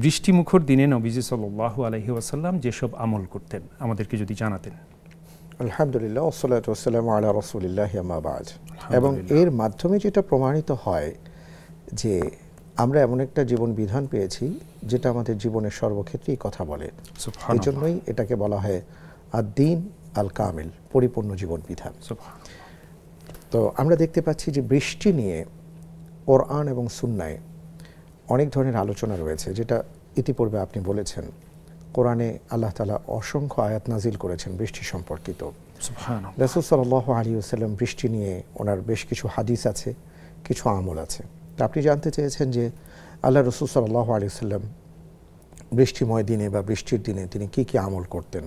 বৃষ্টিমুখর দিনে নবীজি সাল্লাল্লাহু আলাইহি ওয়াসাল্লাম যেসব আমল করতেন আমাদেরকে যদি জানাতেন। আলহামদুলিল্লাহ, ওয়াসসালাতু ওয়াসসালামু আলা রাসূলিল্লাহ, আম্মা বা'দ। এবং এর মাধ্যমে যেটা প্রমাণিত হয় যে আমরা এমন একটা জীবন বিধান পেয়েছি যেটা আমাদের জীবনের সর্বক্ষেত্রেই কথা বলে। এই জন্যই এটাকে বলা হয় আদ-দীন আল কামিল, পরিপূর্ণ জীবন বিধান। তো আমরা দেখতে পাচ্ছি যে বৃষ্টি নিয়ে কোরআন এবং সুন্নায় অনেক ধরনের আলোচনা রয়েছে, যেটা ইতিপূর্বে আপনি বলেছেন। কোরআনে আল্লাহ তাআলা অসংখ্য আয়াত নাজিল করেছেন বৃষ্টি সম্পর্কিত। রাসূল সাল্লাল্লাহু আলাইহি ওয়াসাল্লাম বৃষ্টি নিয়ে ওনার বেশ কিছু হাদিস আছে, কিছু আমল আছে। তো আপনি জানতে চেয়েছেন যে আল্লাহ রাসূল সাল্লাল্লাহু আলাইহি ওয়াসাল্লাম বৃষ্টিময় দিনে বা বৃষ্টির দিনে তিনি কি কি আমল করতেন।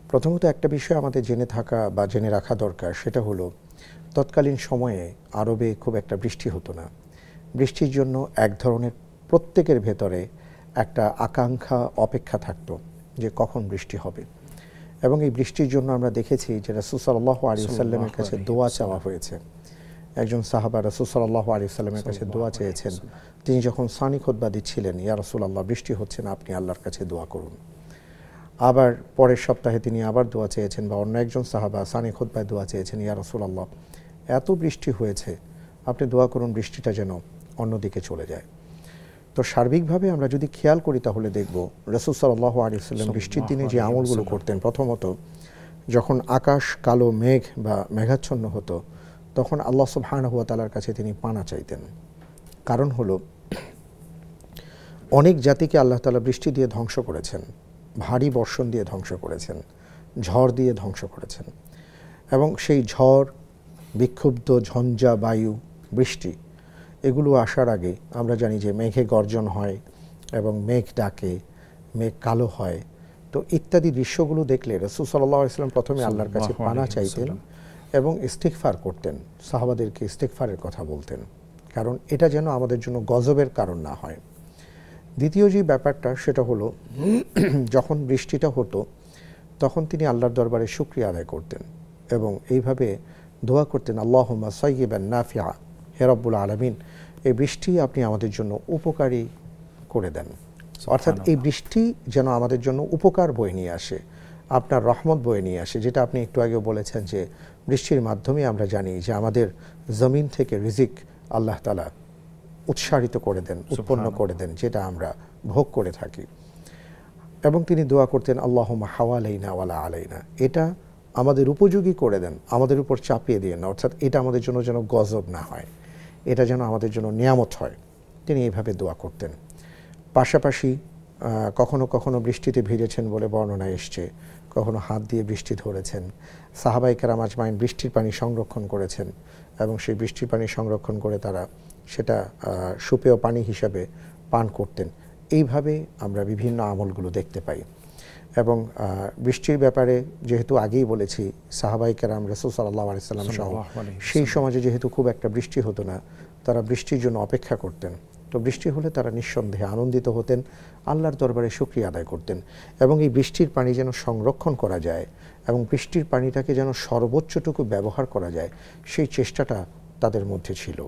প্রথমত একটা বিষয় আমাদের জেনে থাকা বা জেনে রাখা দরকার, সেটা হলো তৎকালীন সময়ে আরবে খুব একটা বৃষ্টি হতো না। বৃষ্টির জন্য এক ধরনের প্রত্যেকের ভেতরে একটা আকাঙ্ক্ষা, অপেক্ষা থাকতো যে কখন বৃষ্টি হবে। এবং এই বৃষ্টির জন্য আমরা দেখেছি যে রাসূল সাল্লাল্লাহু আলাইহি ওয়াসাল্লামের কাছে দোয়া চাওয়া হয়েছে। একজন সাহাবা রাসূল সাল্লাল্লাহু আলাইহি ওয়াসাল্লামের কাছে দোয়া চেয়েছেন। তিনি যখন সানি খুতবা দিচ্ছিলেন, ইয়া রাসূলুল্লাহ, বৃষ্টি হচ্ছে না, আপনি আল্লাহর কাছে দোয়া করুন। আবার পরের সপ্তাহে তিনি আবার দোয়া চেয়েছেন, বা অন্য একজন সাহাবা সানি খুতবায় দোয়া চেয়েছেন, ইয়া রাসূলুল্লাহ, এত বৃষ্টি হয়েছে, আপনি দোয়া করুন বৃষ্টিটা যেন অন্যদিকে চলে যায়। তো সার্বিকভাবে আমরা যদি খেয়াল করি তাহলে দেখব রাসূল সাল্লাল্লাহু আলাইহি ওয়াসাল্লাম বৃষ্টির দিনে যে আমলগুলো করতেন, প্রথমত যখন আকাশ কালো মেঘ বা মেঘাচ্ছন্ন হতো তখন আল্লাহ সুবহানাহু ওয়া তাআলার কাছে তিনি পানা চাইতেন। কারণ হলো অনেক জাতিকে আল্লাহ তাআলা বৃষ্টি দিয়ে ধ্বংস করেছেন, ভারী বর্ষণ দিয়ে ধ্বংস করেছেন, ঝড় দিয়ে ধ্বংস করেছেন। এবং সেই ঝড়, বিক্ষুব্ধ ঝঞ্ঝা বায়ু, বৃষ্টি, এগুলো আসার আগে আমরা জানি যে মেঘে গর্জন হয় এবং মেঘ ডাকে, মেঘ কালো হয়। তো ইত্যাদি দৃশ্যগুলো দেখলে রাসূল সাল্লাল্লাহু আলাইহি ওয়াসাল্লাম প্রথমে আল্লাহর কাছে পানা চাইতেন এবং ইস্তিগফার করতেন, সাহাবাদেরকে ইস্তিগফারের কথা বলতেন, কারণ এটা যেন আমাদের জন্য গজবের কারণ না হয়। দ্বিতীয় যে ব্যাপারটা সেটা হলো যখন বৃষ্টিটা হতো তখন তিনি আল্লাহর দরবারে শুকরিয়া আদায় করতেন এবং এইভাবে দোয়া করতেন, আল্লাহুম্মা সাইয়্যিবান নাফিআ, হে রব্বুল আলামিন, এই বৃষ্টি আপনি আমাদের জন্য উপকারী করে দেন। অর্থাৎ এই বৃষ্টি যেন আমাদের জন্য উপকার বয়ে নিয়ে আসে, আপনার রহমত বয়ে নিয়ে আসে। যেটা আপনি একটু আগেও বলেছেন যে বৃষ্টির মাধ্যমে আমরা জানি যে আমাদের জমিন থেকে রিজিক আল্লাহ তাআলা উৎসারিত করে দেন, উৎপন্ন করে দেন, যেটা আমরা ভোগ করে থাকি। এবং তিনি দোয়া করতেন, আল্লাহুম্মা হাওয়ালাইনা ওয়ালা আলাইনা, এটা আমাদের উপযোগী করে দেন, আমাদের উপর চাপিয়ে দিয়ে না, অর্থাৎ এটা আমাদের জন্য যেন গজব না হয়, এটা যেন আমাদের জন্য নিয়ামত হয়। তিনি এইভাবে দোয়া করতেন। পাশাপাশি কখনো কখনো বৃষ্টিতে ভিজেছেন বলে বর্ণনায় এসছে, কখনো হাত দিয়ে বৃষ্টি ধরেছেন। সাহাবায়ে কেরাম আজমাইন বৃষ্টির পানি সংরক্ষণ করেছেন এবং সেই বৃষ্টির পানি সংরক্ষণ করে তারা সেটা সুপেয় পানি হিসাবে পান করতেন। এইভাবে আমরা বিভিন্ন আমলগুলো দেখতে পাই। এবং বৃষ্টির ব্যাপারে যেহেতু আগেই বলেছি, সাহাবায়ে কেরাম রাসূল সাল্লাল্লাহু আলাইহি ওয়াসাল্লাম সহ সেই সমাজে যেহেতু খুব একটা বৃষ্টি হতো না, তারা বৃষ্টির জন্য অপেক্ষা করতেন। তো বৃষ্টি হলে তারা নিঃসন্দেহে আনন্দিত হতেন, আল্লাহর দরবারে শুকরিয়া আদায় করতেন এবং এই বৃষ্টির পানি যেন সংরক্ষণ করা যায় এবং বৃষ্টির পানিটাকে যেন সর্বোচ্চটুকু ব্যবহার করা যায়, সেই চেষ্টাটা তাদের মধ্যে ছিল।